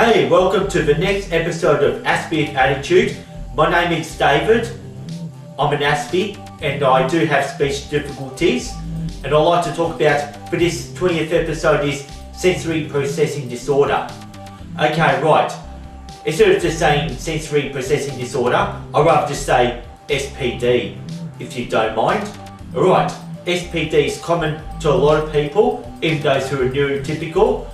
Hey, welcome to the next episode of Aspie With Attitude. My name is David. I'm an Aspie and I do have speech difficulties. And I'd like to talk about, for this 20th episode, is sensory processing disorder. Okay, right. Instead of just saying sensory processing disorder, I'd rather just say SPD, if you don't mind. Alright, SPD is common to a lot of people, even those who are neurotypical.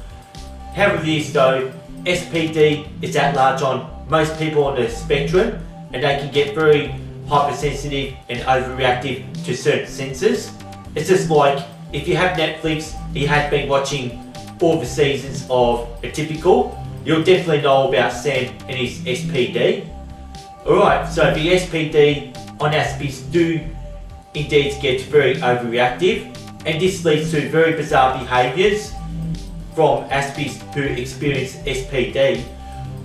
However, it is though, SPD is at large on most people on the spectrum, and they can get very hypersensitive and overreactive to certain senses. It's just like if you have Netflix, you have been watching all the seasons of Atypical, you'll definitely know about Sam and his SPD. Alright, so the SPD on Aspies do indeed get very overreactive, and this leads to very bizarre behaviours from Aspies who experience SPD.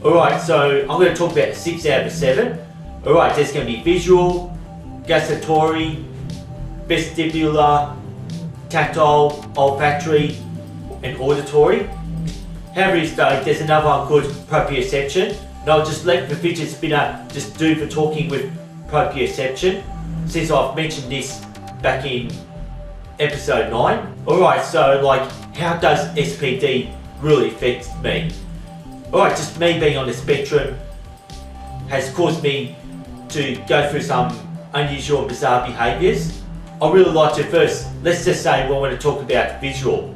Alright, so I'm going to talk about 6 out of 7. Alright, there's going to be visual, gustatory, vestibular, tactile, olfactory and auditory. However, there's another one called proprioception, and I'll just let the fidget spinner just do the talking with proprioception, since I've mentioned this back in episode 9. Alright, so like, how does SPD really affect me? Alright, just me being on the spectrum has caused me to go through some unusual and bizarre behaviours. I really like to first, let's just say we want to talk about visual.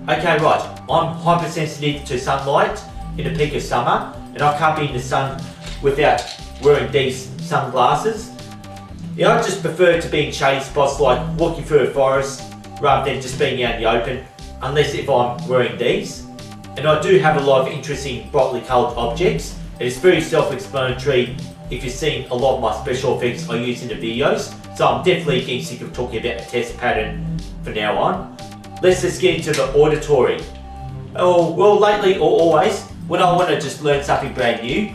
Okay, right, I'm hypersensitive to sunlight in the peak of summer, and I can't be in the sun without wearing these sunglasses. Yeah, I just prefer to be in shady spots like walking through a forest rather than just being out in the open, unless if I'm wearing these. And I do have a lot of interesting brightly coloured objects, and it's very self-explanatory if you've seen a lot of my special effects I use in the videos, so I'm definitely getting sick of talking about the test pattern from now on. Let's just get into the auditory. Oh, well, lately or always, when I want to just learn something brand new,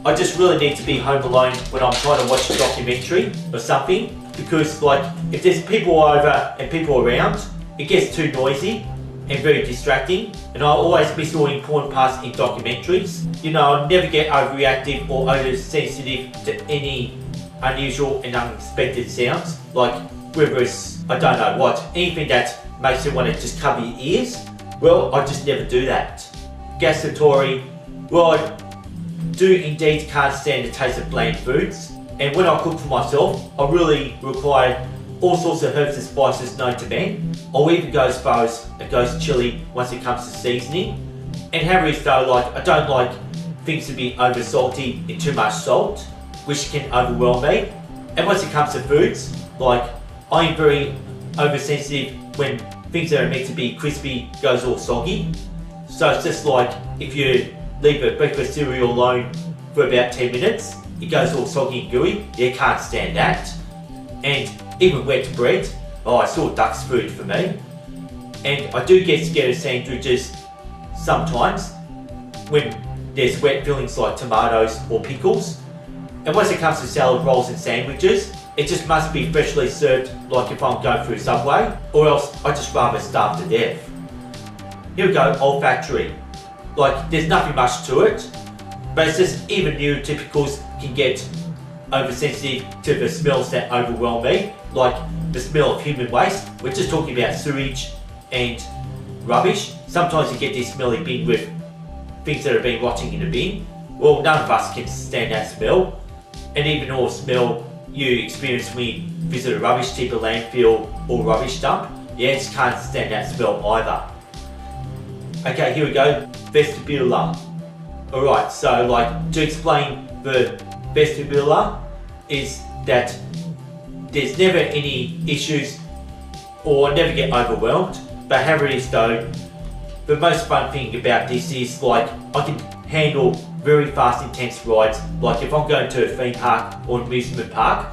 I just really need to be home alone when I'm trying to watch a documentary or something, because like if there's people over and people around, it gets too noisy and very distracting, and I always miss all important parts in documentaries. You know, I never get overreactive or oversensitive to any unusual and unexpected sounds, like whether it's, I don't know what, anything that makes you want to just cover your ears. Well, I just never do that. Gustatory, well, I do indeed can't stand the taste of bland foods, and when I cook for myself, I really require all sorts of herbs and spices known to man. I'll even go as far as a ghost chili once it comes to seasoning. And however is though, like, I don't like things to be over salty and too much salt, which can overwhelm me. And once it comes to foods, like, I am very oversensitive when things that are meant to be crispy goes all soggy. So it's just like if you leave a breakfast cereal alone for about 10 minutes, it goes all soggy and gooey. You can't stand that. And even wet bread, oh, it's all duck's food for me. And I do get scared of sandwiches sometimes when there's wet fillings like tomatoes or pickles. And once it comes to salad rolls and sandwiches, it just must be freshly served, like if I'm going through Subway, or else I just rather starve to death. Here we go, olfactory. Like, there's nothing much to it, but it's just even neurotypicals can get oversensitive to the smells that overwhelm me, like the smell of human waste. We're just talking about sewage and rubbish. Sometimes you get this smelly bin with things that have been rotting in a bin. Well, none of us can stand that smell, and even all smell you experience when you visit a rubbish tip, a landfill or rubbish dump. Yeah, just can't stand that smell either. Okay, here we go, vestibular. Alright, so like to explain the vestibular is that there's never any issues or never get overwhelmed, but however it is though, the most fun thing about this is like I can handle very fast intense rides. Like if I'm going to a theme park or amusement park,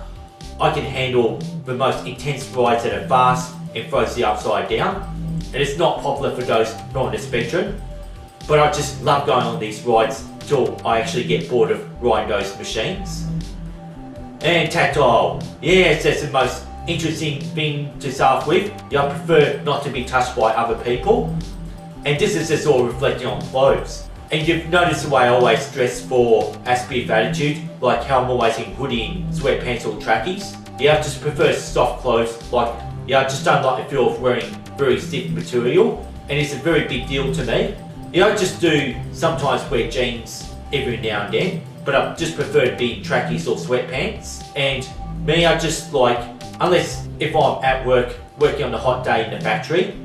I can handle the most intense rides that are fast and throws you upside down. And it's not popular for those not on the spectrum, but I just love going on these rides till I actually get bored of riding those machines. And tactile, yes, that's the most interesting thing to start with. Yeah, I prefer not to be touched by other people. And this is just all reflecting on clothes. And you've noticed the way I always dress for Aspie With Attitude, like how I'm always in hoodie and sweatpants or trackies. Yeah, I just prefer soft clothes, like, yeah, I just don't like the feel of wearing very stiff material, and it's a very big deal to me. Yeah, I just do sometimes wear jeans every now and then, but I just prefer to be in trackies or sweatpants. And me, I just like, unless if I'm at work, working on a hot day in the factory,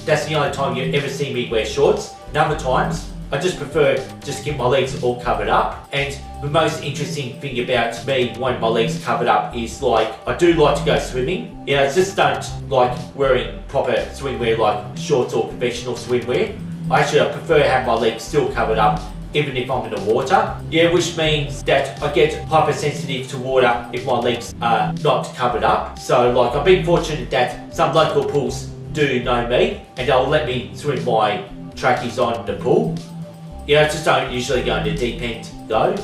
that's the only time you ever see me wear shorts. And other times, I just prefer just to keep my legs all covered up. And the most interesting thing about me wanting my legs covered up is like, I do like to go swimming. Yeah, I just don't like wearing proper swimwear like shorts or conventional swimwear. I prefer to have my legs still covered up even if I'm in the water. Yeah, which means that I get hypersensitive to water if my legs are not covered up. So like, I've been fortunate that some local pools do know me and they'll let me swim my trackies on the pool. Yeah, I just don't usually go in the deep end though.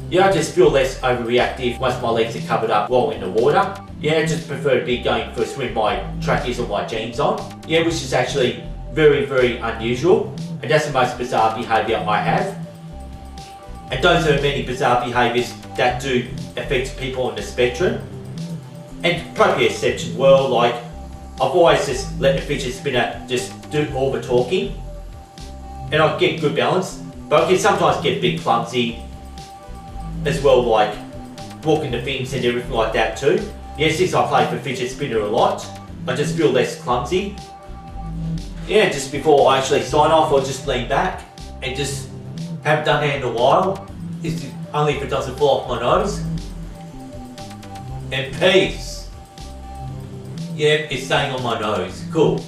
Yeah, I just feel less overreactive once my legs are covered up while in the water. Yeah, I just prefer to be going for a swim my trackies or my jeans on. Yeah, which is actually very, very unusual. And that's the most bizarre behaviour I have. And those are many bizarre behaviours that do affect people on the spectrum. And probably exception well, like I've always just let the fidget spinner just do all the talking. And I get good balance, but I can sometimes get a bit clumsy as well, like walking the things and everything like that too. Yeah, since I play for fidget spinner a lot, I just feel less clumsy. Yeah, just before I actually sign off, I'll just lean back and just haven't done that in a while. It's only if it doesn't fall off my nose. And peace. Yeah, it's staying on my nose. Cool.